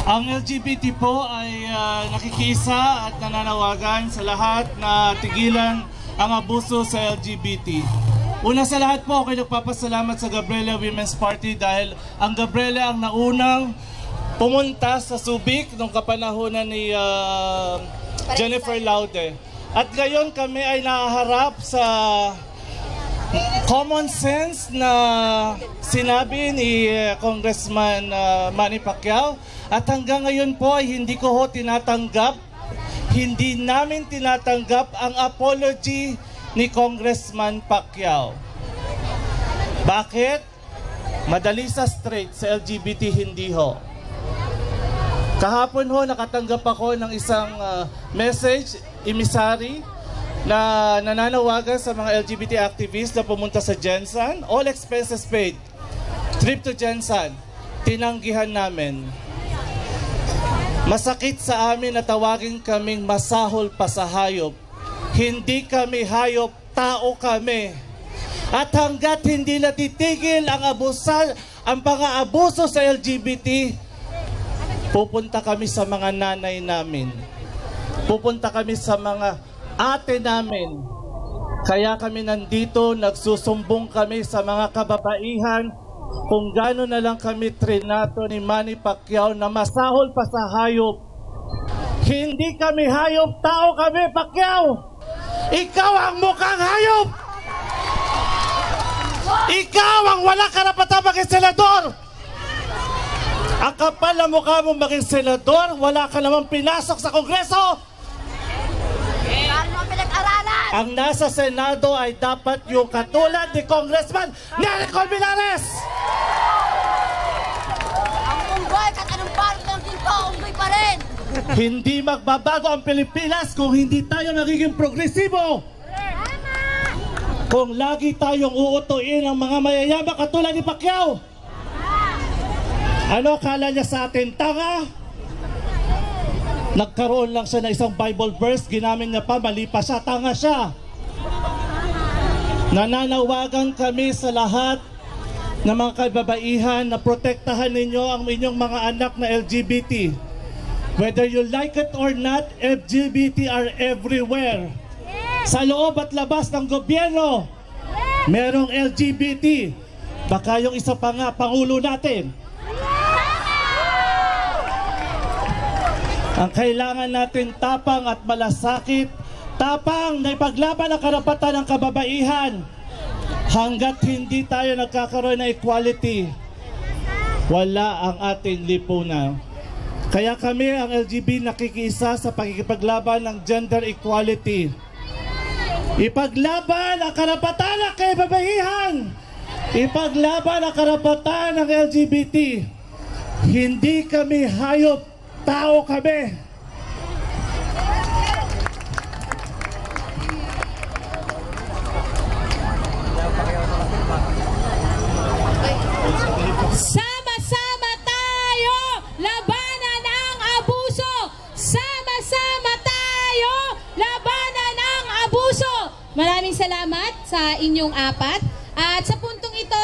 Ang LGBT po ay nakikiisa at nananawagan sa lahat na tigilan ang abuso sa LGBT. Una sa lahat po, ako nagpapasalamat sa Gabriela Women's Party dahil ang Gabriela ang naunang pumunta sa Subic nung kapanahonan ni Jennifer Laude. At ngayon kami ay nahaharap sa common sense na sinabi ni Congressman Manny Pacquiao. At hanggang ngayon po ay hindi ko tinatanggap, hindi namin tinatanggap ang apology ni Congressman Pacquiao. Bakit? Madali sa straight, sa LGBT hindi ho. Kahapon ho nakatanggap ako ng isang message, emisary, na nananawagan sa mga LGBT activists na pumunta sa Jensen. All expenses paid. Trip to Jensen. Tinanggihan namin. Masakit sa amin na tawagin kaming masahol pa sa hayop. Hindi kami hayop, tao kami. At hanggat hindi natitigil ang pang-aabuso sa LGBT, pupunta kami sa mga nanay namin. Pupunta kami sa mga ate namin. Kaya kami nandito, nagsusumbong kami sa mga kababaihan kung gaano na lang kami trinato ni Manny Pacquiao na masahol pa sa hayop. Hindi kami hayop, tao kami, Pacquiao! Ikaw ang mukhang hayop! Ikaw ang wala karapatan maging senador! Ang kapal na mukha mo maging senador, wala ka namang pinasok sa Kongreso! Ang nasa Senado ay dapat yung katulad ni Congressman Nery Colmenares! Ang unggoy, kahit anong parang ng ginto, unggoy pa rin! Hindi magbabago ang Pilipinas kung hindi tayo nagiging progresibo! Kung lagi tayong uutuin ang mga mayayama katulad ni Pacquiao! Ano kala niya sa atin? Tanga? Nagkaroon lang siya ng isang Bible verse, ginamit niya pa, mali pa siya, tanga siya. Nananawagan kami sa lahat ng mga kababaihan na protektahan ninyo ang inyong mga anak na LGBT. Whether you like it or not, LGBT are everywhere. Sa loob at labas ng gobyerno, merong LGBT. Baka yung isa pa nga, Pangulo natin. Ang kailangan natin tapang at malasakit, tapang na ipaglaban ang karapatan ng kababaihan. Hanggat hindi tayo nagkakaroon ng equality, wala ang ating lipunan. Kaya kami ang LGBT nakikiisa sa pagkikipaglaban ng gender equality. Ipaglaban ang karapatan ng kababaihan. Ipaglaban ang karapatan ng LGBT. Hindi kami hayop, tao kami. Sama-sama tayo, labanan ang abuso. Sama-sama tayo, labanan ang abuso. Maraming salamat sa inyong apat. At sa puntong ito,